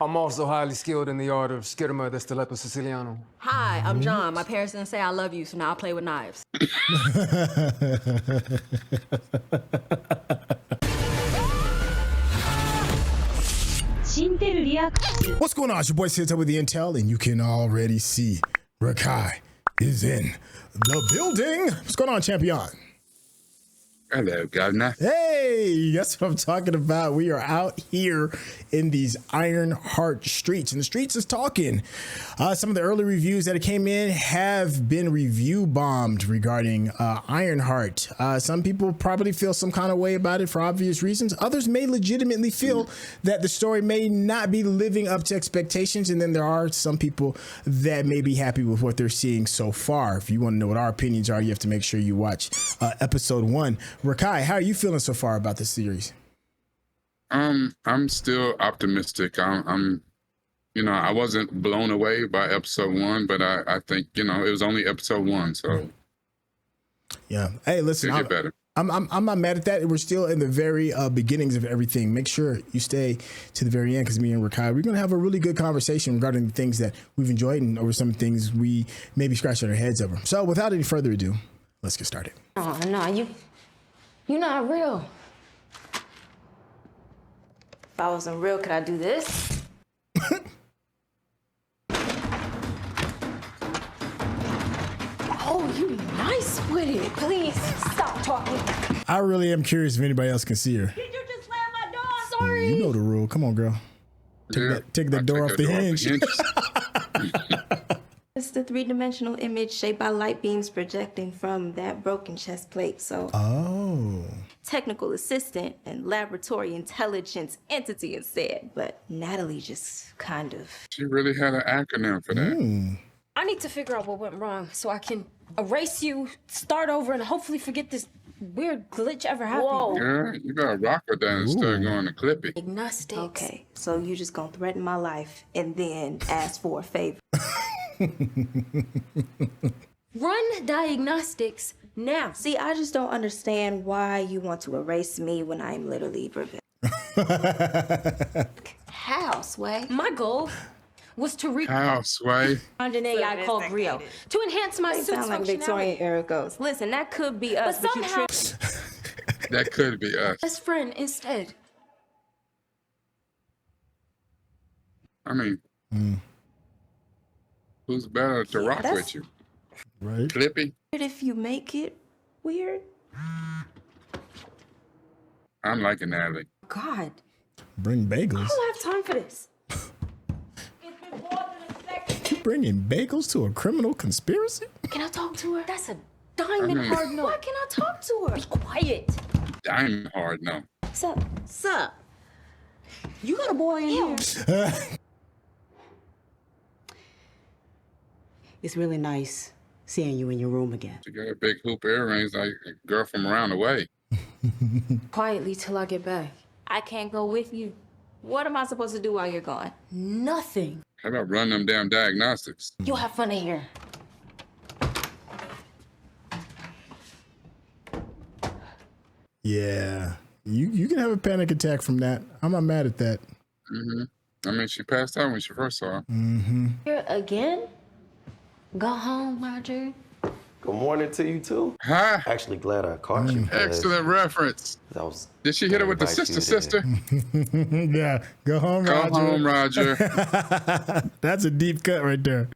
I'm also highly skilled in the art of skirma de stiletto siciliano. Hi, I'm John. My parents didn't say I love you, so now I play with knives. What's going on? It's your boy Syntell with the Intel, and you can already see Rekkai is in the building. What's going on, champion? Hello, Governor. Hey, that's what I'm talking about. We are out here in these Ironheart streets, and the streets is talking. Some of the early reviews that came in have been review bombed regarding Ironheart. Some people probably feel some kind of way about it for obvious reasons. Others may legitimately feel that the story may not be living up to expectations, and then there are some people that may be happy with what they're seeing so far. If you want to know what our opinions are, you have to make sure you watch episode 1. Rekkai, how are you feeling so far about this series? I'm still optimistic. I wasn't blown away by episode 1, but I think, it was only episode 1, so yeah. Hey, listen, I'm not mad at that. We're still in the very beginnings of everything. Make sure you stay to the very end, because me and Rekkai, we're gonna have a really good conversation regarding the things that we've enjoyed and over some things we may be scratching our heads over. So without any further ado, let's get started. Oh no, you're not real. If I wasn't real, could I do this? Oh, you nice with it. Please, stop talking. I really am curious if anybody else can see her. Did you just slam my door? Sorry. You know the rule. Come on, girl. Take that door off the hinge. It's the three-dimensional image shaped by light beams projecting from that broken chest plate. So, technical assistant and laboratory intelligence entity instead. But NATALIE just kind of. She really had an acronym for that. I need to figure out what went wrong so I can erase you, start over, and hopefully forget this weird glitch ever happened. Whoa. Girl, you gotta rock with that and start going to clip it. Diagnostics. Okay, so you just gonna threaten my life and then ask for a favor. Run diagnostics now. See, I just don't understand why you want to erase me when I'm literally prepared. How, Sway? My goal was to How, Sway? found an AI called Rio to enhance my suit's Sound like functionality. Victorian era ghost. Listen, that could be us, But but you somehow, That could be us. best friend instead. I mean, who's better to rock that's- with you? Right. Clippy? if you make it weird. I'm liking NATALIE. God, Bring bagels. I don't have time for this. You bringing bagels to a criminal conspiracy? Can I talk to her? That's a diamond hard no. Why can't I talk to her? Be quiet. Diamond hard, no. Sup? You got a boy in here. It's really nice seeing you in your room again. She got a big hoop earrings like a girl from around the way. Quietly till I get back. I can't go with you. What am I supposed to do while you're gone? Nothing. How about run them damn diagnostics? You'll have fun in here. Yeah. You can have a panic attack from that. I'm not mad at that. I mean, she passed out when she first saw her. Here again? Go home, Roger. Good morning to you too. Hi. Actually glad I caught you. 'Cause Excellent reference. I was Did she hit her with the invite you sister? Yeah. Go home, Go Roger. home, Roger. That's a deep cut right there.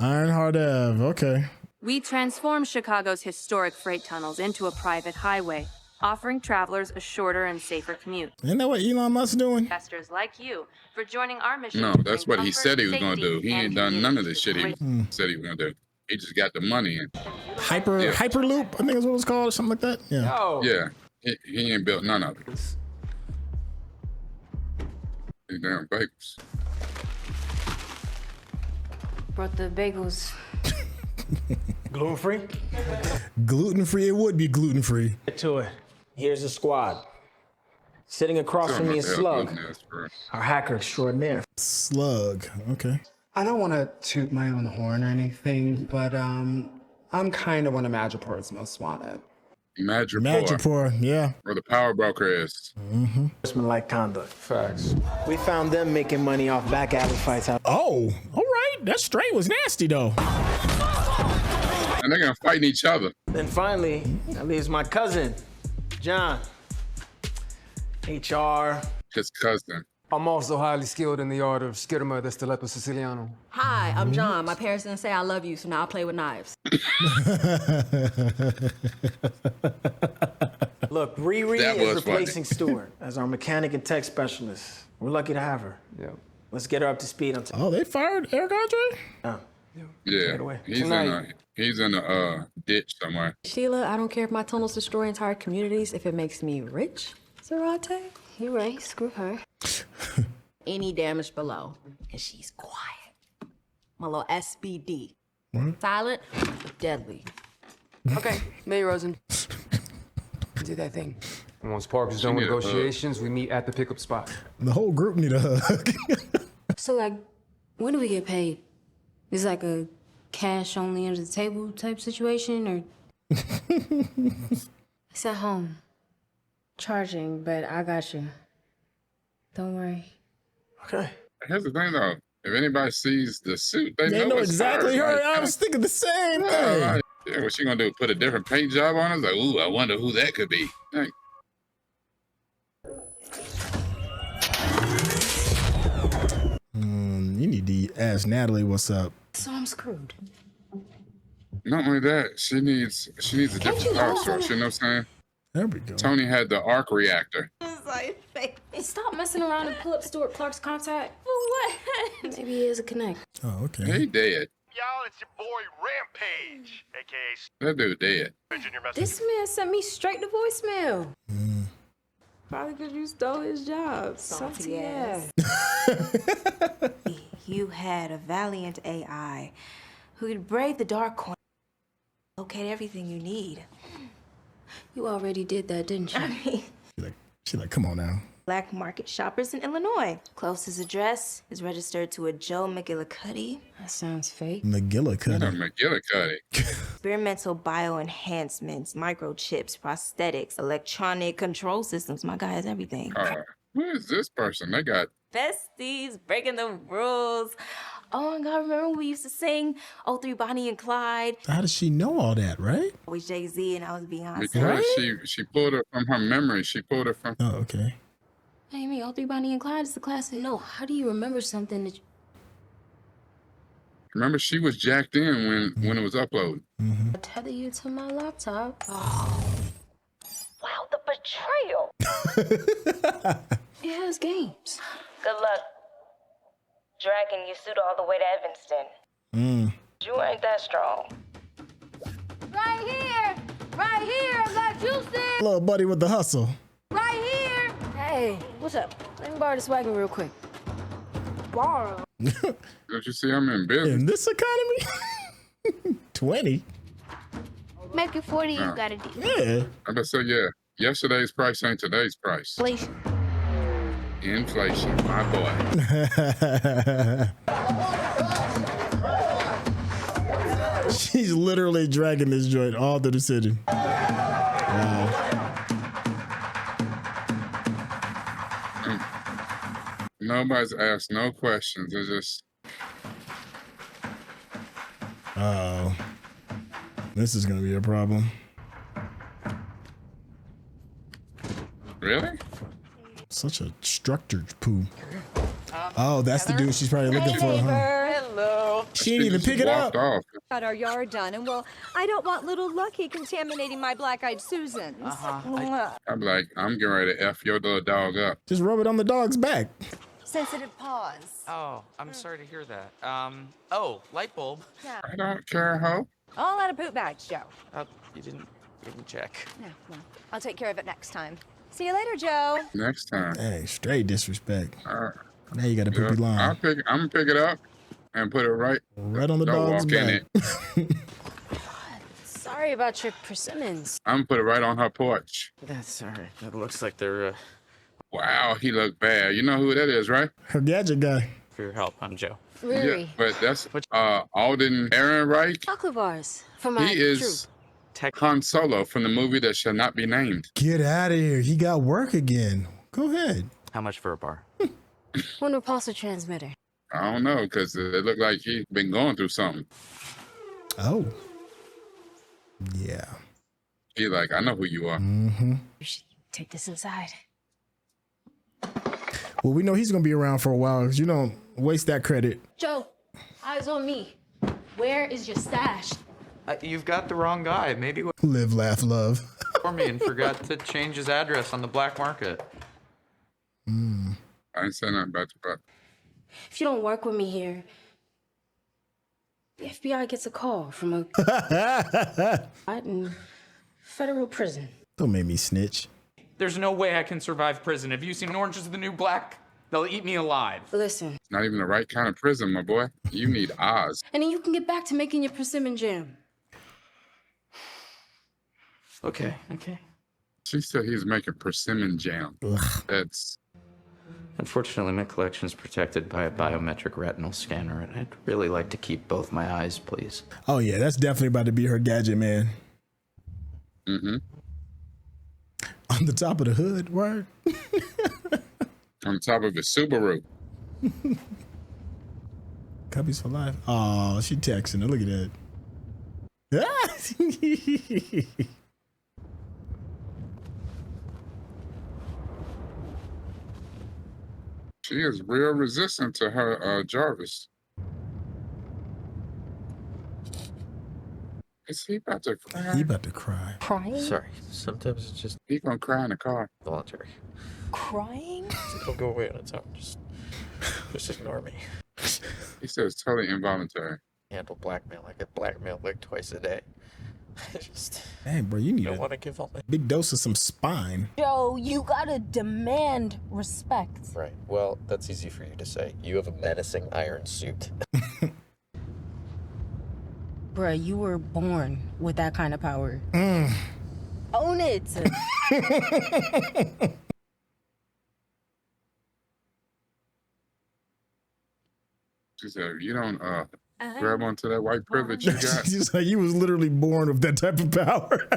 Ironheart Ave. Okay. We transformed Chicago's historic freight tunnels into a private highway, offering travelers a shorter and safer commute. Isn't that what Elon Musk's doing? Investors like you for joining our mission. No, to that's bring what he comfort, said he was going to do. safety, He and ain't done none of this shit convenience. he said he was going to do. He just got the money in. Hyperloop, I think is what it's called, or something like that. Yeah. Yeah, he ain't built none of it. These damn bagels. Brought the bagels. Gluten-free? Gluten-free, it would be gluten-free. Get to it. Here's the squad. Sitting across from me is Slug, our hacker extraordinaire. Slug, okay. I don't want to toot my own horn or anything, but I'm kind of one of Madripoor's most wanted. Madripoor, yeah. Where the power broker is. Like conduct. Facts. We found them making money off back alley fights. Oh, all right. That straight was nasty, though. And they're gonna fight each other. Then finally, that leaves my cousin, John. HR. His cousin. I'm also highly skilled in the art of scritoma the stiletto siciliano. Hi, I'm John. My parents didn't say I love you, so now I play with knives. Look, Riri That is was replacing Stuart as our mechanic and tech specialist. We're lucky to have her. Yeah. Let's get her up to speed on Oh, they fired Eric Andre? Yeah. away. He's in a ditch somewhere. Sheila, I don't care if my tunnels destroy entire communities if it makes me rich, Zarate. You're right. Screw her. Any damage below. And she's quiet. My little SBD. Silent, but deadly. Okay, Mayor Rosen. Do that thing. And once Parker's done with negotiations, we meet at the pickup spot. The whole group need a hug. So, like, when do we get paid? Is it like a cash only under the table type situation, or? It's at home. Charging, but I got you. Don't worry. Okay. Here's the thing, though. If anybody sees the suit, they They know it's exactly her. Like, I was thinking the same thing. Like, yeah, what's she gonna do? Put a different paint job on it? Like, ooh, I wonder who that could be. Like, You need to ask Natalie what's up. So I'm screwed. not only that, she needs a different power source. You know what I'm saying? There we go. Tony had the arc reactor. Stop messing around and pull up Stuart Clark's contact. For what? Maybe he is a connect. Oh, okay. He dead. Y'all, it's your boy Rampage, aka That dude dead. This man sent me straight to voicemail. Probably because you stole his job. Salty ass. You had a valiant AI who could brave the dark corner, locate everything you need. You already did that, didn't you? I mean, She's like, come on now. black market shoppers in Illinois. Closest address is registered to a Joe McGillicuddy. That sounds fake. McGillicuddy. McGillicuddy. Experimental bioenhancements, microchips, prosthetics, electronic control systems. My guy has everything. Who is this person? They got Besties, breaking the rules. Oh my God, remember when we used to sing 03 Bonnie and Clyde? How does she know all that, right? I was Jay-Z and I was Beyonce. because she pulled it from her memory. She pulled it from. Oh, okay. Hey, you mean 03 Bonnie and Clyde is the classic? No, how do you remember something that you... Remember, she was jacked in when it was uploaded. I tether you to my laptop. Wow, the betrayal. It has games. Good luck dragging your suit all the way to Evanston. You ain't that strong. Right here, I got juices. Little buddy with the hustle. Right here. Hey, what's up? Let me borrow this wagon real quick. Borrow. Don't you see I'm in business? In this economy? 20? Make it 40, you got a deal. Yeah. I just say, yeah. Yesterday's price ain't today's price. Inflation. Inflation, my boy. She's literally dragging this joint all through the city. Wow. Nobody's asked no questions. It's just. Uh-oh. This is going to be a problem. Really? Such a structured poo. Oh, that's the dude she's probably looking for, huh? Hello. She didn't even pick it up. Got our yard done, and well, I don't want little Lucky contaminating my black-eyed Susans. I'm like, I'm getting ready to F your little dog up. Just rub it on the dog's back. Sensitive paws. Oh, I'm sorry to hear that. Oh, light bulb. Yeah. I don't care, ho. All out of poop bags, Joe. Oh, you didn't check. No, well, I'll take care of it next time. See you later, Joe. Next time. Hey, straight disrespect. Now you got a poopy line. I'm gonna pick it up and put it right on the don't dog's walk in back. it. Sorry about your persimmons. I'm gonna put it right on her porch. That's all right. It looks like they're, Wow, he looked bad. You know who that is, right? Her gadget guy. For your help, I'm Joe. Riri. Yeah, but that's Alden Ehrenreich. Chocolate bars from my He is detective. Han Solo from the movie that shall not be named. Get out of here. He got work again. Go ahead. How much for a bar? One repulsor transmitter. I don't know, because it looked like he's been going through something. Oh. Yeah. He like, I know who you are. Mm-hmm. You should take this inside. Well, we know he's going to be around for a while because you don't waste that credit. Joe, eyes on me. Where is your stash? You've got the wrong guy. Maybe Live, laugh, love. for me and forgot to change his address on the black market. I ain't saying nothing about you, but If you don't work with me here, the FBI gets a call from a in federal prison. Don't make me snitch. There's no way I can survive prison. Have you seen Orange is the New Black? They'll eat me alive. Listen. it's not even the right kind of prison, my boy. You need Oz. And then you can get back to making your persimmon jam. Okay. She said he's making persimmon jam. Ugh. That's Unfortunately, my collection is protected by a biometric retinal scanner, and I'd really like to keep both my eyes, please. Oh, yeah, that's definitely about to be her gadget, man. mm-hmm. On the top of the hood, word. On top of a Subaru. Cubbies for life. Oh, she texting her. Look at that. She is real resistant to her Jarvis. Is he about to cry? He about to cry. Crying? Sorry, sometimes it's just He gonna cry in the car. voluntary. Crying? It'll go away on its own. Just ignore me. He says totally involuntary. Handle blackmail. I get blackmailed like twice a day. I just Dang, bro, you need don't a want to give all my... big dose of some spine. Joe, you gotta demand respect. Right. Well, that's easy for you to say. You have a menacing iron suit. Bruh, you were born with that kind of power. Own it. She said, if you don't grab onto that white privilege you got. She's like, you was literally born with that type of power.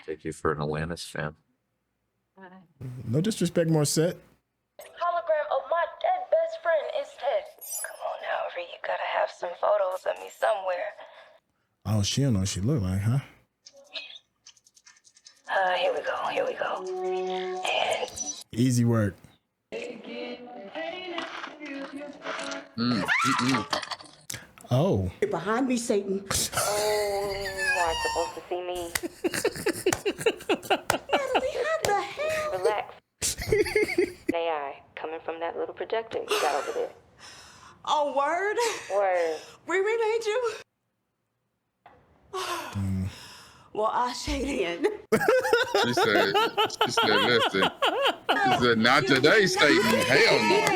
Take you for an Alanis fan. No disrespect, Morissette. Hologram of my dead best friend is dead. Come on now, Ree, you gotta have some photos of me somewhere. Oh, she don't know what she look like, huh? Here we go. And Easy work. Oh. Get behind me, Satan. oh, you aren't supposed to see me. Natalie, how the hell? Relax. AI, coming from that little projector you got over there. Oh, word? Word. Riri made you? Well, I shady in. She said, listen. She said, not today, Satan. Hell no.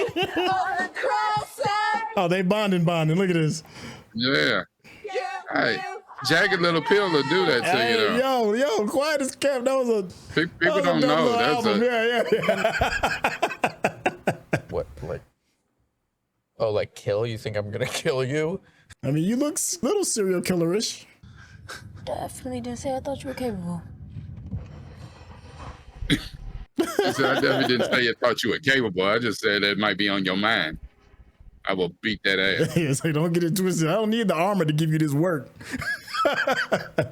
Oh, they bonding. Look at this. Yeah. Hey, jagged little pill will do that to you, though. Yo, quiet as kept. That was a People don't know. That's album. Yeah. What, like... Oh, like kill? You think I'm gonna kill you? I mean, you look a little serial killerish. Definitely didn't say I thought you were capable. She said, I definitely didn't say I thought you were capable. I just said it might be on your mind. I will beat that ass. It's like, don't get it twisted. I don't need the armor to give you this work. I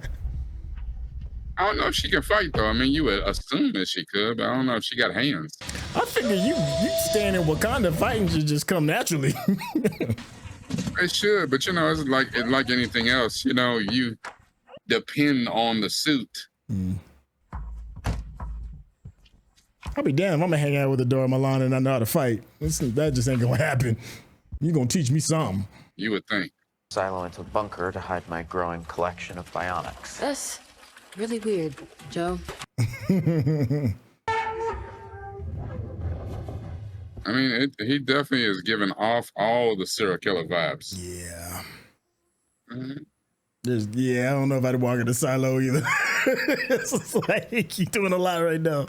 don't know if she can fight, though. I mean, you would assume that she could, but I don't know if she got hands. I figure you staying in Wakanda fighting should just come naturally. It should, but you know, it's like anything else. You know, you depend on the suit. I'll be damned if I'm gonna hang out with Adora Milan and I know how to fight. That just ain't gonna happen. You gonna teach me something. You would think. Silo into a bunker to hide my growing collection of bionics. That's really weird, Joe. I mean, he definitely is giving off all the serial killer vibes. Yeah. Mm-hmm. I don't know if I'd walk in the silo either. It's like you're doing a lot right now.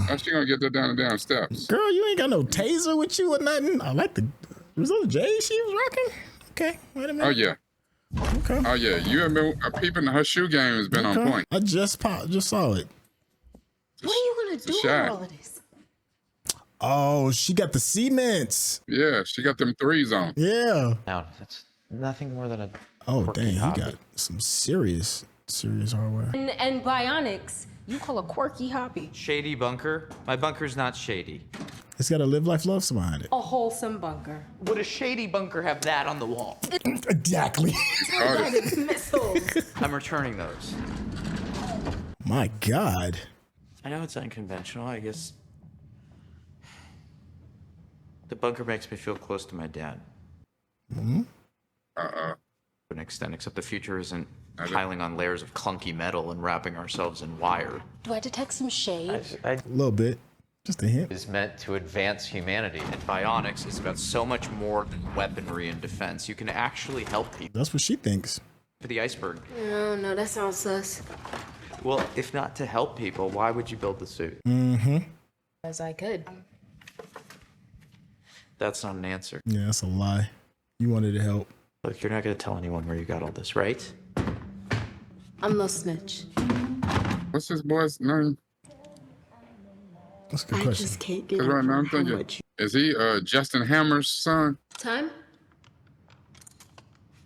How's she gonna get that down the damn steps? Girl, you ain't got no taser with you or nothing. I like the. Was that the J she was rocking? Okay, wait a minute. Oh yeah. Okay. Oh yeah. You have been peeping. Her shoe game has been on point. I just saw it. What are you gonna do with all of this? Oh, she got the cements. Yeah, she got them threes on. Yeah. Now, that's nothing more than a. Oh dang, he got some serious hardware. And bionics, you call a quirky hobby. Shady bunker? My bunker's not shady. It's got a live life love behind it. A wholesome bunker. Would a shady bunker have that on the wall? Exactly. Missiles. I'm returning those. My God. I know it's unconventional, I guess. The bunker makes me feel close to my dad. Mm-hmm. To an extent, except the future isn't piling on layers of clunky metal and wrapping ourselves in wire. Do I detect some shade? A little bit. Just a hint. Is meant to advance humanity. And bionics is about so much more than weaponry and defense. You can actually help people. That's what she thinks. For the iceberg. No, that sounds sus. Well, if not to help people, why would you build the suit? Mm-hmm. As I could. That's not an answer. Yeah, that's a lie. You wanted to help. Look, you're not going to tell anyone where you got all this, right? I'm no snitch. What's this boy's name? That's a good question. just can't get Because right now I'm how thinking, much. is he Justin Hammer's son? Time?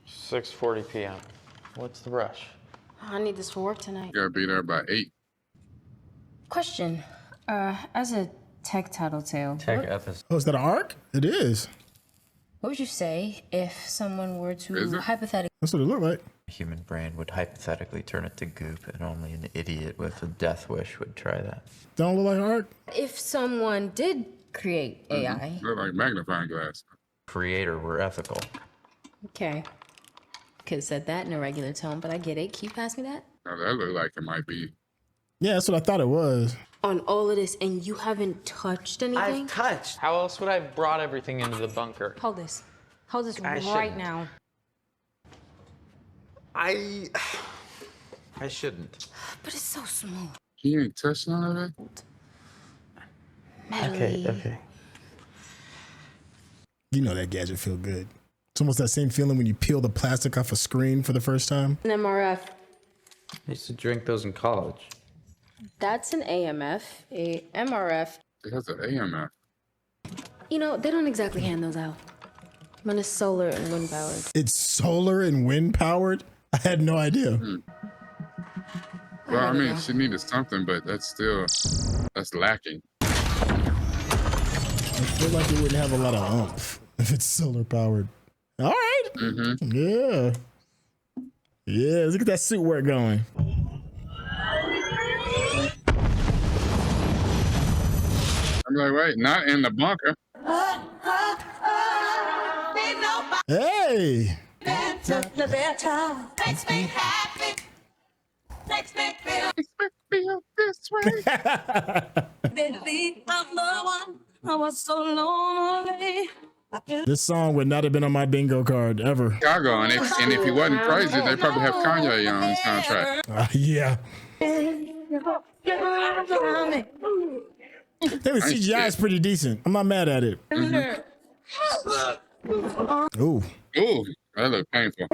6:40 p.m. What's the rush? I need this for work tonight. You gotta be there by 8. Question. As a tech tattletale, episode. Oh, is that an arc? It is. what would you say if someone were to hypothetically... That's what it looked like. A human brain would hypothetically turn it to goop, and only an idiot with a death wish would try that. Don't look like an arc? If someone did create AI... Look like magnifying glass. Creator were ethical. Okay. Could have said that in a regular tone, but I get it. Keep asking that. Now, that look like it might be. Yeah, that's what I thought it was. On all of this, and you haven't touched anything? I've touched. How else would I have brought everything into the bunker? Hold this. Hold this I right shouldn't. now. I shouldn't. But it's so smooth. He ain't touched none of it? Okay. You know that gadget feel good. It's almost that same feeling when you peel the plastic off a screen for the first time. An MRF. I used to drink those in college. That's an AMF. A MRF. It has an AMF. You know, they don't exactly hand those out. Mine is solar and wind powered. It's solar and wind powered? I had no idea. Well, I mean, she needed something, but that's lacking. I feel like it wouldn't have a lot of oomph if it's solar powered. All right. Mm-hmm. Yeah. Yeah, let's get that suit work going. I'm like, wait, not in the bunker. Hey. Makes me happy. Makes me feel this way. Baby, I'm the one. I was so lonely. This song would not have been on my bingo card ever. Chicago, and if he wasn't crazy, they probably have Kanye on the soundtrack. Yeah. That was CGI is pretty decent. I'm not mad at it. Mm-hmm. Ooh. Ooh, that look painful.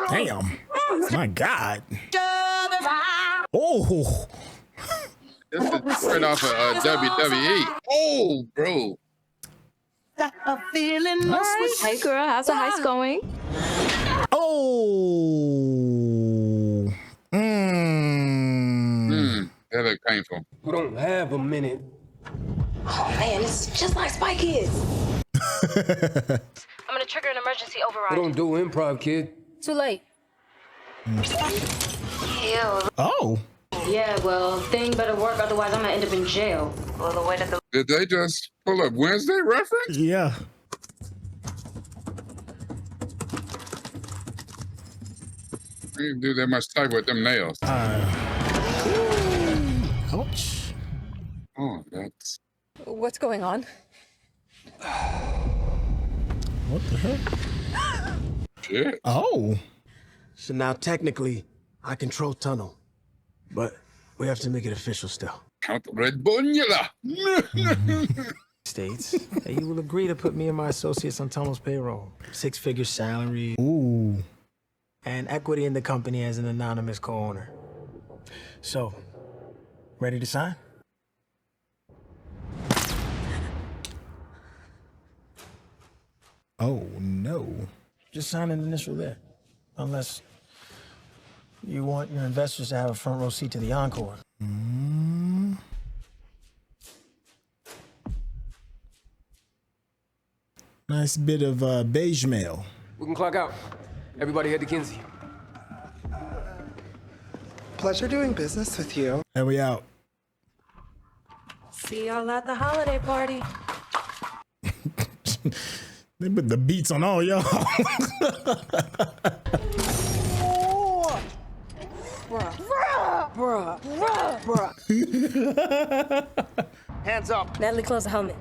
Damn. My God. Oh. This is straight off of WWE. Oh, bro. Hey girl, how's the heist going? Oh. That look painful. We don't have a minute. Oh man, it's just like Spy Kids. I'm gonna trigger an emergency override. We don't do improv, kid. Too late. Oh. Yeah, well, thing better work, otherwise I'm gonna end up in jail. Well, the way that the... Did they just pull up Wednesday reference? Yeah. You didn't do that much type with them nails. Ouch. Oh, that's... What's going on? What the heck? Shit. Oh. So now technically, I control Tunnel, but we have to make it official still. Count Red Bonula. States that he will agree to put me and my associates on Tunnel's payroll. 6-figure salary. Ooh. And equity in the company as an anonymous co-owner. So, ready to sign? Oh, no. Just sign an initial there. Unless you want your investors to have a front row seat to the encore. Nice bit of beige mail. We can clock out. Everybody head to Kinsey. Pleasure doing business with you. And we out. See y'all at the holiday party. They put the beats on all y'all. Hands up. Natalie, close the helmet.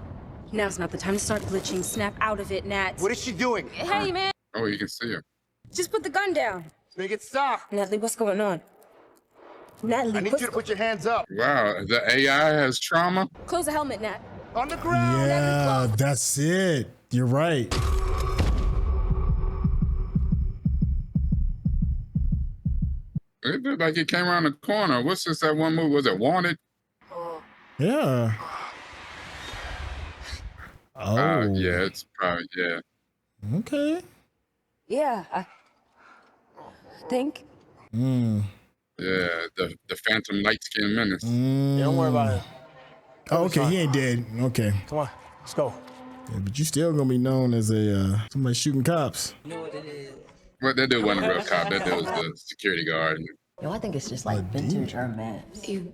Now's not the time to start glitching. Snap out of it, Nat. What is she doing? Hey, man. Oh, you can see her. Just put the gun down. Make it stop. Natalie, what's going on? Natalie, I need you to put your hands up. Wow, the AI has trauma. Close the helmet, Nat. On the ground. Yeah, that's it. You're right. It looked like it came around the corner. What's this? That one movie? Was it Wanted? Yeah. Oh. Yeah, it's probably, yeah. Okay. Yeah, I think. Yeah, the Phantom Light Skin Menace. Yeah, don't worry about it. Oh, okay, he ain't dead. Okay. Come on, let's go. Yeah, but you still gonna be known as a somebody shooting cops. Well, that dude wasn't a real cop. That dude was the security guard. Yo, I think it's just like vintage Hermes. You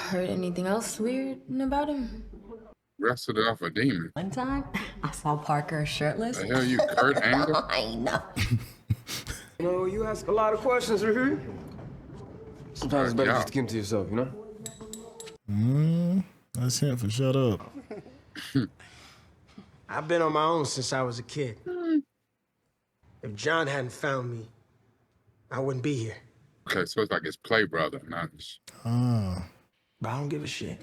heard anything else weird about him? Wrestled it off a demon. One time, I saw Parker shirtless. The hell you, Kurt Angle? I know. You know, you ask a lot of questions, Riri. Sometimes it's better just to keep them to yourself, you know? That's him for shut up. I've been on my own since I was a kid. If John hadn't found me, I wouldn't be here. Okay, so it's like his play brother, not his... But I don't give a shit.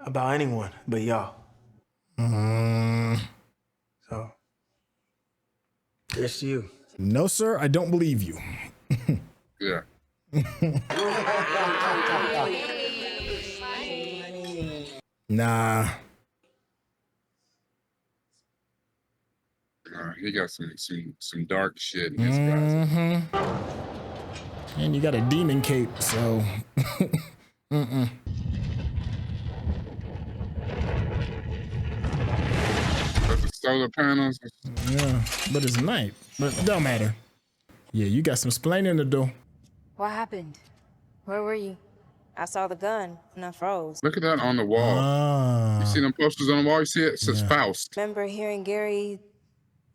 About anyone but y'all. So, here's to you. No, sir, I don't believe you. Yeah. Nah. He got some dark shit in his guys. And you got a demon cape, so. There's the solar panels. Yeah, but it's night. But it don't matter. Yeah, you got some splaining to do. What happened? Where were you? I saw the gun and I froze. Look at that on the wall. You see them posters on the wall? You see it? It says Faust. Remember hearing Gary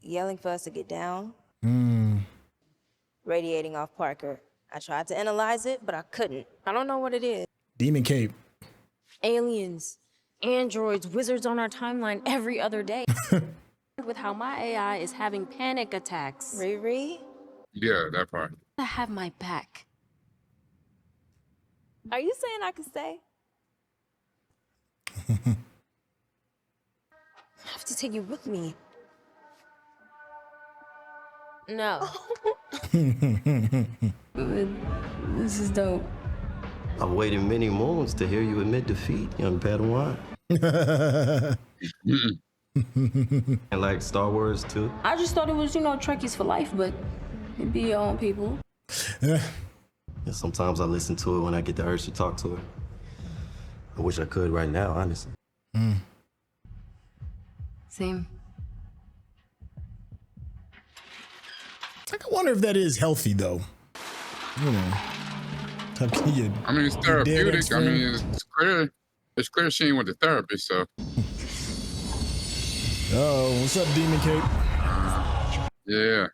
yelling for us to get down? Radiating off Parker. I tried to analyze it, but I couldn't. I don't know what it is. Demon cape. Aliens, androids, wizards on our timeline every other day. With how my AI is having panic attacks. Riri? Yeah, that part. I have my back. Are you saying I can stay? I have to take you with me. No. This is dope. I've waited many moons to hear you admit defeat, young Padawan. And like Star Wars too. I just thought it was, Trekkies for life, but it be your own people. Yeah, sometimes I listen to it when I get the urge to talk to her. I wish I could right now, honestly. Same. I wonder if that is healthy, though. I mean, it's therapeutic. I mean, it's clear. It's clear she ain't with the therapist, so. Oh, what's up, Demon Cape? Yeah.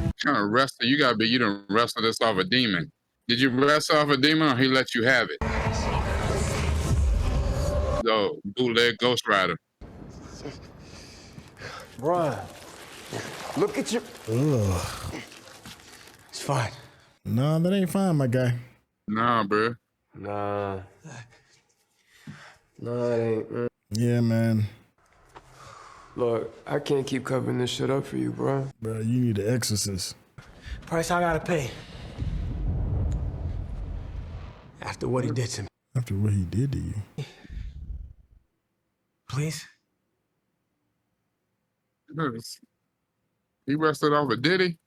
What kind of wrestler you gotta be? You done wrestle this off a demon. Did you wrestle off a demon or he let you have it? So, bootleg Ghost Rider. Brian, look at your... It's fine. No, that ain't fine, my guy. Nah, bro. Nah. No, it ain't, man. Yeah, man. Look, I can't keep covering this shit up for you, bro. Bro, you need an exorcist. Price I gotta pay. After what he did to me. After what he did to you. Please? He rested over, did he?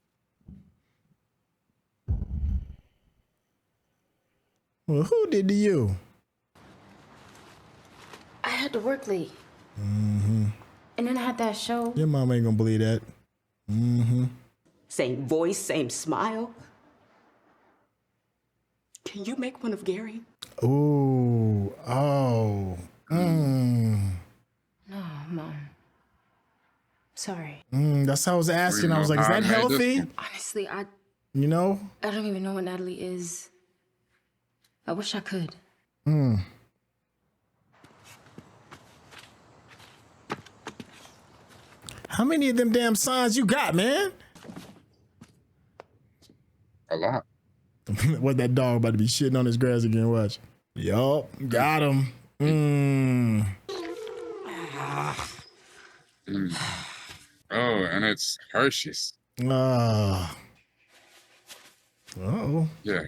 Well, who did to you? I had to work late. Mm-hmm. And then I had that show. Your mom ain't gonna believe that. Mm-hmm. Same voice, same smile. Can you make one of Gary? Ooh. Oh. Mm. No, Mom. Sorry. That's how I was asking. I was like, is that healthy? Honestly, You know? I don't even know what NATALIE is. I wish I could. How many of them damn signs you got, man? A lot. What, that dog about to be shitting on his grass again? Watch. Yup, got him. Oh, and it's Hershey's. Uh-oh. Yeah,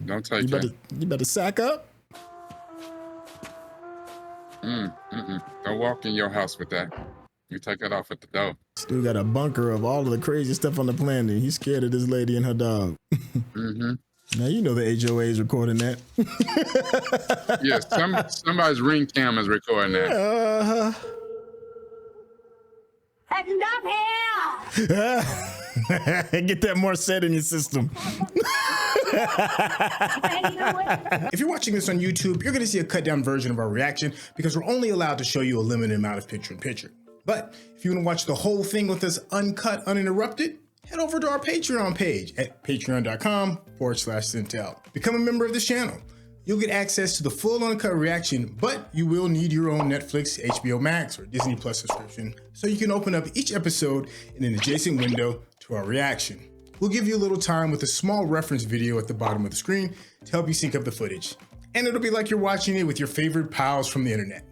don't take it. You better sack up. Don't walk in your house with that. You take that off at the door. Still got a bunker of all of the crazy stuff on the planet. He's scared of this lady and her dog. Now you know the HOA is recording that. Yes, somebody's ring cam is recording that. Get that more set in your system. If you're watching this on YouTube, you're going to see a cut down version of our reaction because we're only allowed to show you a limited amount of picture-in-picture. But if you want to watch the whole thing with us uncut, uninterrupted, head over to our Patreon page at patreon.com/Syntell. Become a member of this channel. You'll get access to the full uncut reaction, but you will need your own Netflix, HBO Max, or Disney Plus subscription so you can open up each episode in an adjacent window to our reaction. We'll give you a little time with a small reference video at the bottom of the screen to help you sync up the footage. And it'll be like you're watching it with your favorite pals from the internet.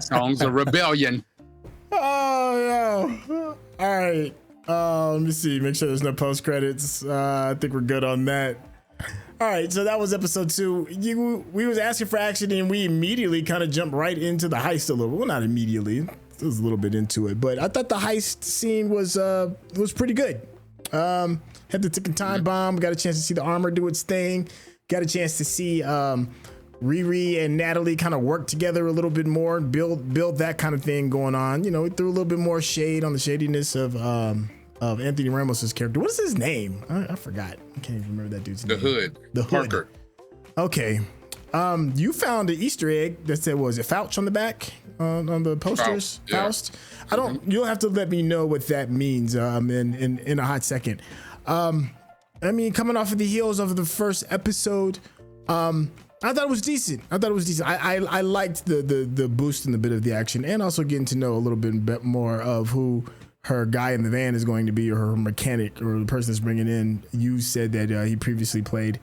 Songs of rebellion. Oh, yeah. All right. Let me see. Make sure there's no post credits. I think we're good on that. All right. So that was episode 2. We was asking for action and we immediately kind of jumped right into the heist a little. Well, not immediately. It was a little bit into it, but I thought the heist scene was pretty good. Had the ticking time bomb. Got a chance to see the armor do its thing. Got a chance to see Riri and NATALIE kind of work together a little bit more, build that kind of thing going on. You know, we threw a little bit more shade on the shadiness of Anthony Ramos's character. What is his name? I forgot. I can't even remember that dude's name. The Hood. Parker. Okay. You found an Easter egg that said, was it Fouch on the back on the posters? Faust. I don't. You'll have to let me know what that means in a hot second. I mean, coming off of the heels of the first episode, I thought it was decent. I liked the boost in the bit of the action and also getting to know a little bit more of who her guy in the van is going to be, or her mechanic, or the person that's bringing in. You said that he previously played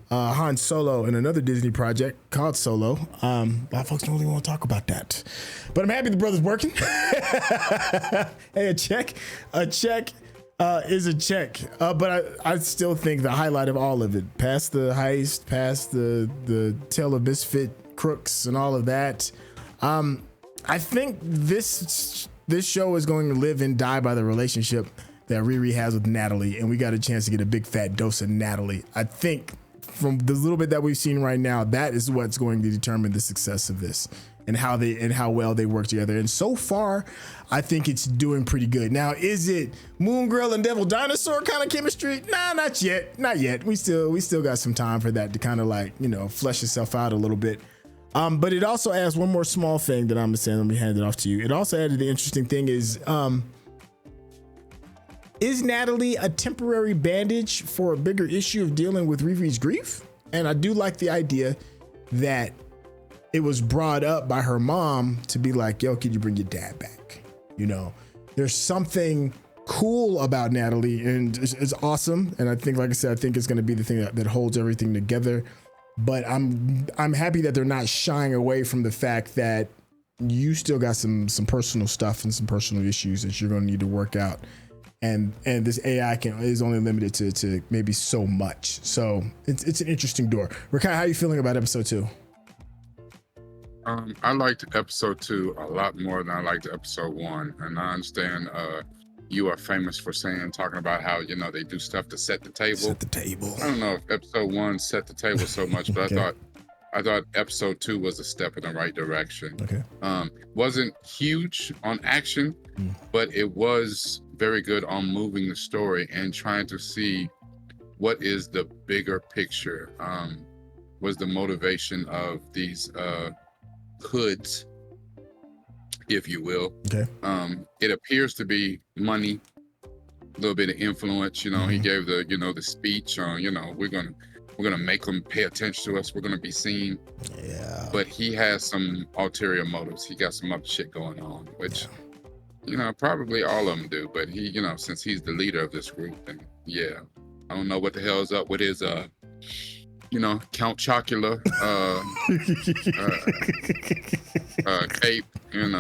Han Solo in another Disney project called Solo. A lot of folks don't really want to talk about that, but I'm happy the brother's working. Hey, a check is a check, but I still think the highlight of all of it, past the heist, past the tale of misfit crooks and all of that, I think this show is going to live and die by the relationship that Riri has with NATALIE, and we got a chance to get a big fat dose of NATALIE. I think from the little bit that we've seen right now, that is what's going to determine the success of this and how well they work together. And so far, I think it's doing pretty good. Now, is it Moon Girl and Devil Dinosaur kind of chemistry? Nah, not yet. Not yet. We still got some time for that to kind of like, you know, flesh itself out a little bit. But it also adds one more small thing that I'm gonna say. Let me hand it off to you. It also added the interesting thing is NATALIE a temporary bandage for a bigger issue of dealing with Riri's grief? And I do like the idea that it was brought up by her mom to be like, yo, can you bring your dad back? You know, there's something cool about Natalie, and it's awesome. And I think, like I said, I think it's going to be the thing that holds everything together. But I'm happy that they're not shying away from the fact that you still got some personal stuff and some personal issues that you're going to need to work out. And this AI is only limited to maybe so much. So it's an interesting door. Rekkai, how are you feeling about episode 2? I liked episode 2 a lot more than I liked episode 1. And I understand you are famous for talking about how, they do stuff to set the table. Set the table. I don't know if episode 1 set the table so much, but okay. I thought episode 2 was a step in the right direction. Okay. Wasn't huge on action, but it was very good on moving the story and trying to see what is the bigger picture. Was the motivation of these hoods, if you will. Okay. It appears to be money, a little bit of influence. He gave the speech on, we're gonna make them pay attention to us. We're gonna be seen. Yeah. But he has some ulterior motives. He got some other shit going on, which probably all of them do. But he, since he's the leader of this group, then yeah, I don't know what the hell's up with his Count Chocula cape, and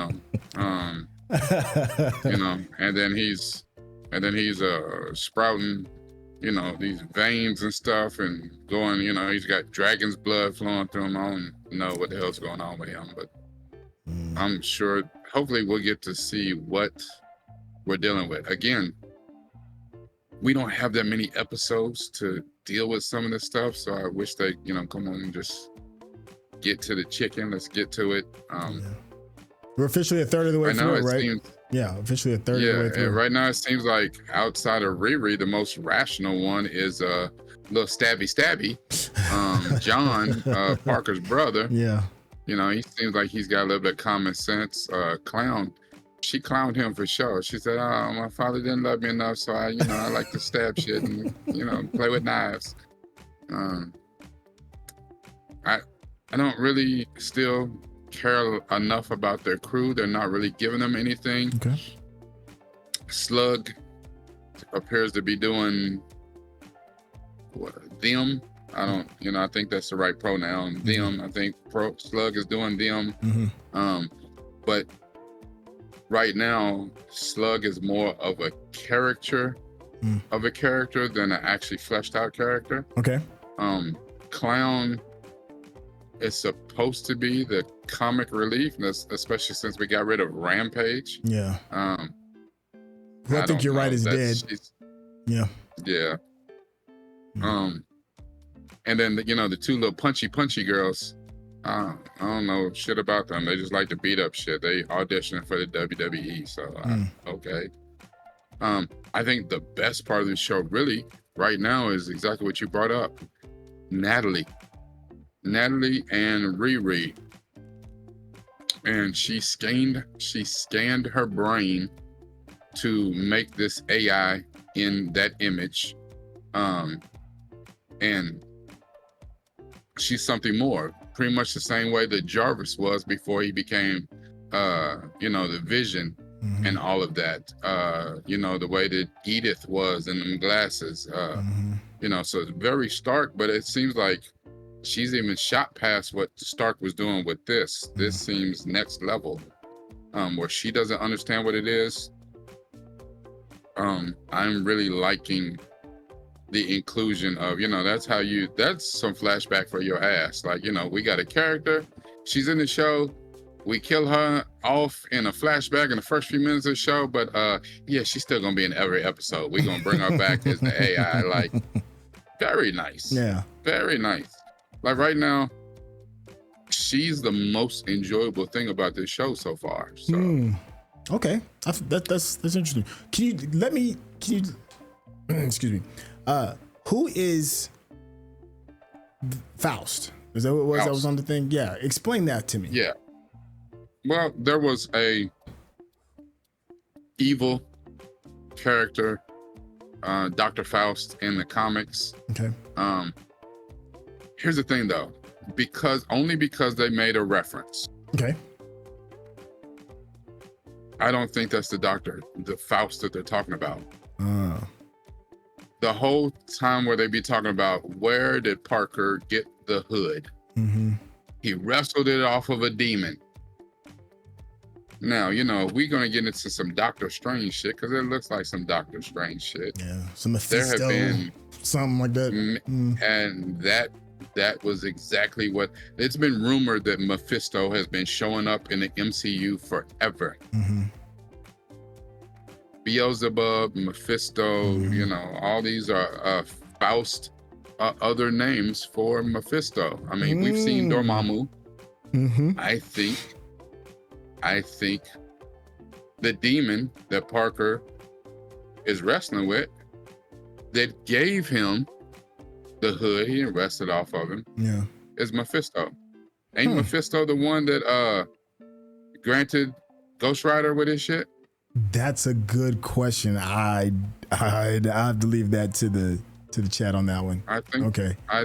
then he's sprouting, these veins and stuff and going, he's got dragon's blood flowing through him. I don't know what the hell's going on with him, but I'm sure hopefully we'll get to see what we're dealing with. Again, we don't have that many episodes to deal with some of this stuff, so I wish they, come on and just get to the chicken. Let's get to it. We're officially a third of the way through, right? Officially a third of the way through. And right now it seems like outside of Riri, the most rational one is little stabby John, Parker's brother. Yeah. He seems like he's got a little bit of common sense. Clown. She clowned him for sure. She said, "Oh, my father didn't love me enough, so I like to stab shit and play with knives." I don't really still care enough about their crew. They're not really giving them anything. Okay. Slug appears to be doing them. I don't, I think that's the right pronoun. Them. I think Slug is doing them. But right now, Slug is more of a character than an actually fleshed out character. Okay. Clown is supposed to be the comic relief, especially since we got rid of Rampage. Yeah. Who I think you're right is dead. Yeah. Yeah. And then the two little punchy girls. I don't know shit about them. They just like to beat up shit. They auditioning for the WWE, so okay. I think the best part of the show really right now is exactly what you brought up. Natalie and Riri. And she scanned her brain to make this AI in that image. And she's something more. Pretty much the same way that Jarvis was before he became the Vision and all of that. The way that Edith was in them glasses. So it's very Stark, but it seems like she's even shot past what Stark was doing with this. This seems next level, where she doesn't understand what it is. I'm really liking the inclusion of, that's some flashback for your ass. Like, we got a character, she's in the show, we kill her off in a flashback in the first few minutes of the show, but she's still gonna be in every episode. We're gonna bring her back as the AI. Like, very nice. Yeah. Very nice. Like right now, she's the most enjoyable thing about this show so far. So okay. That's interesting. Can you excuse me. Who is Faust? Is that what it was? That was on the thing? Yeah. Explain that to me. Yeah. Well, there was a evil character, Dr. Faust in the comics. Okay. Here's the thing though, because they made a reference. Okay. I don't think that's the doctor, the Faust that they're talking about. The whole time where they be talking about where did Parker get the hood? He wrestled it off of a demon. Now, you know, we're going to get into some Doctor Strange shit because it looks like some Doctor Strange shit. Yeah, some Mephisto, there have been, something like that. And that was exactly what, it's been rumored that Mephisto has been showing up in the MCU forever. Beelzebub, Mephisto, you know, all these are Faust, other names for Mephisto. I mean, we've seen Dormammu. I think the demon that Parker is wrestling with, that gave him the hood, he didn't wrest it off of him, is Mephisto. Ain't Mephisto the one that granted Ghost Rider with his shit? That's a good question. I have to leave that to the chat on that one. I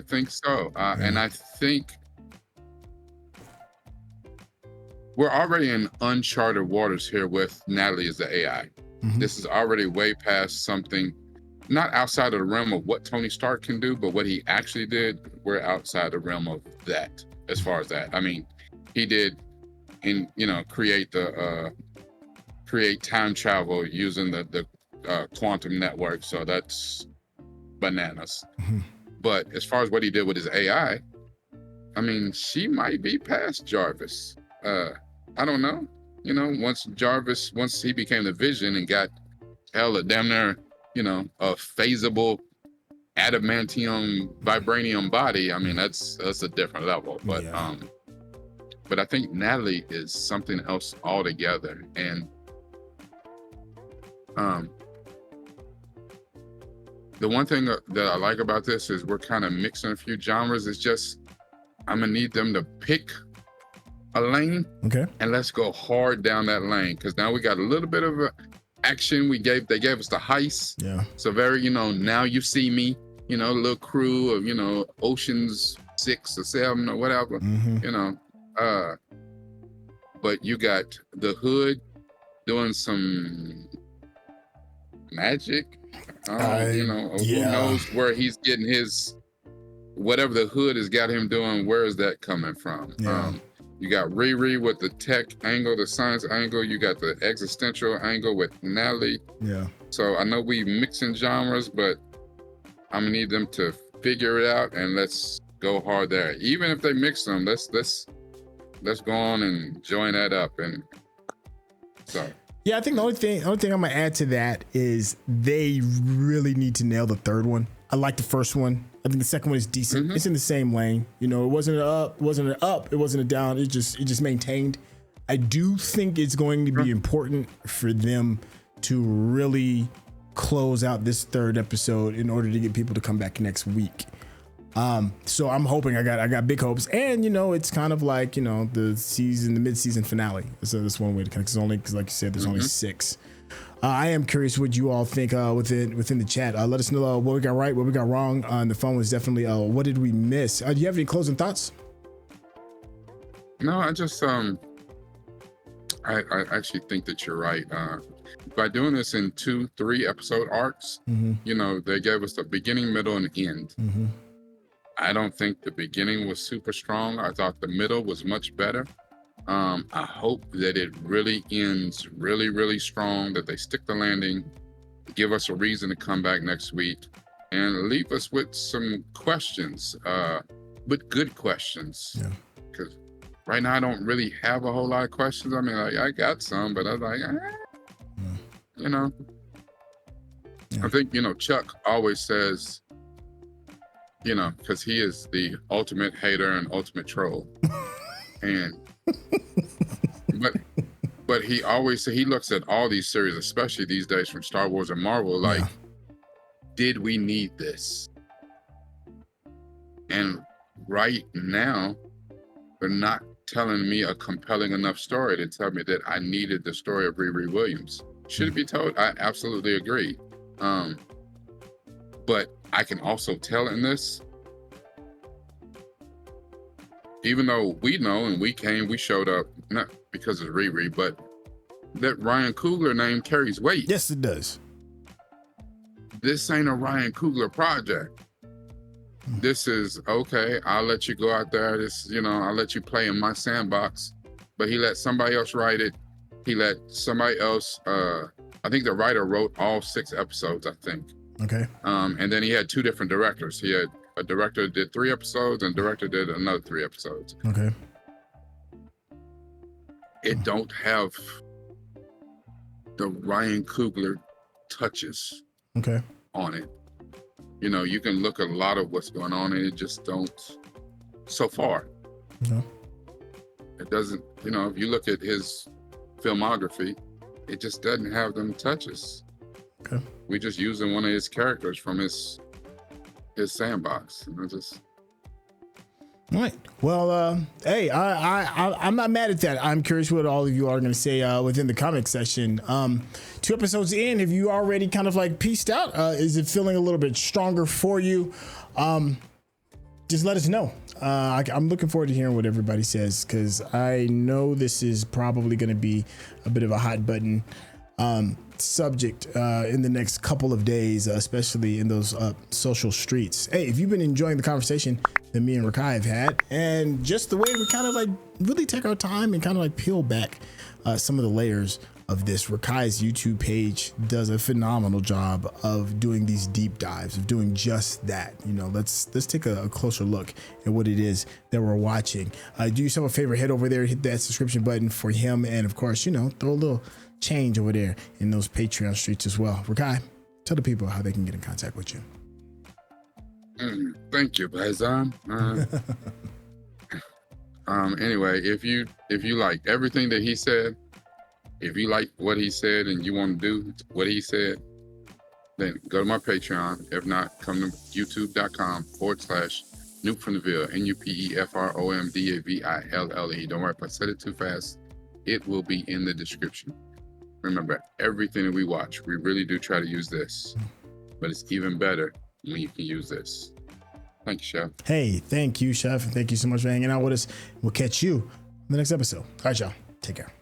think so. And I think we're already in uncharted waters here with NATALIE as the AI. This is already way past something, not outside of the realm of what Tony Stark can do, but what he actually did, we're outside the realm of that, as far as that. I mean, he did, create time travel using the quantum network. So that's bananas. But as far as what he did with his AI, I mean, she might be past Jarvis. I don't know. You know, once he became the Vision and got a damn near, a phasable adamantium vibranium body, I mean, that's a different level. But but I think NATALIE is something else altogether. And the one thing that I like about this is we're kind of mixing a few genres. It's just, I'm gonna need them to pick a lane, and let's go hard down that lane, because now we got a little bit of action. They gave us the heist, so very, Now You See Me, a little crew of Oceans 6 or 7 or whatever, but you got the hood doing some magic. Who knows where he's getting his, whatever the hood has got him doing, where is that coming from? You got Riri with the tech angle, the science angle. You got the existential angle with NATALIE. So I know we mixing genres, but I'm gonna need them to figure it out, and let's go hard there. Even if they mix them, let's go on and join that up. And so I think the only thing I'm gonna add to that is they really need to nail the third one. I like the first one. I think the second one is decent. It's in the same lane. It wasn't an up, it wasn't a down. It just maintained. I do think it's going to be important for them to really close out this third episode in order to get people to come back next week. So I'm hoping, I got big hopes, and it's kind of like the mid-season finale. So that's one way to connect. Because like you said, there's only 6. I am curious what you all think within the chat. Let us know what we got right, what we got wrong. On the phone was definitely what did we miss? Do you have any closing thoughts? No, I just I actually think that you're right. By doing this in 2-3 episode arcs, they gave us the beginning, middle, and end. I don't think the beginning was super strong. I thought the middle was much better. I hope that it really ends really, really strong, that they stick the landing, give us a reason to come back next week, and leave us with some questions, but good questions. Because right now I don't really have a whole lot of questions. I mean, I got some, but I was like, I think, Chuck always says, because he is the ultimate hater and ultimate troll. And but he always he looks at all these series, especially these days from Star Wars and Marvel, like, did we need this? And right now, they're not telling me a compelling enough story to tell me that I needed the story of Riri Williams. Should it be told? I absolutely agree. But I can also tell in this, even though we know and we showed up, not because of Riri, but that Ryan Coogler name carries weight. Yes, it does. This ain't a Ryan Coogler project. This is, okay, I'll let you go out there. This, you know, I'll let you play in my sandbox. But he let somebody else write it. He let somebody else, I think the writer wrote all 6 episodes, I think. Okay. And then he had 2 different directors. He had a director that did 3 episodes and a director did another 3 episodes. Okay. It don't have the Ryan Coogler touches on it. You know, you can look at a lot of what's going on and it just don't, so far. No. It doesn't, you know, if you look at his filmography, it just doesn't have them touches. Okay. We just using one of his characters from his sandbox. And I just... All right. Well, hey, I'm not mad at that. I'm curious what all of you are going to say within the comment section. 2 episodes in, have you already kind of like pieced out? Is it feeling a little bit stronger for you? Just let us know. I'm looking forward to hearing what everybody says, because I know this is probably going to be a bit of a hot button subject in the next couple of days, especially in those social streets. Hey, if you've been enjoying the conversation that me and Rekkai have had, and just the way we kind of like really take our time and kind of like peel back some of the layers of this, Rekkai's YouTube page does a phenomenal job of doing these deep dives, of doing just that. You know, let's take a closer look at what it is that we're watching. Do yourself a favor, head over there, hit that subscription button for him, and of course, you know, throw a little change over there in those Patreon streets as well. Rekkai, tell the people how they can get in contact with you. Thank you, Bazan. Anyway, if you like everything that he said, if you like what he said and you want to do what he said, then go to my Patreon. If not, come to youtube.com/Nuke from the Ville, NUPEFROMDAVILLE. Don't worry if I said it too fast. It will be in the description. Remember, everything that we watch, we really do try to use this, but it's even better when you can use this. Thank you, Chef. Hey, thank you, Chef. Thank you so much for hanging out with us. We'll catch you in the next episode. All right, y'all. Take care.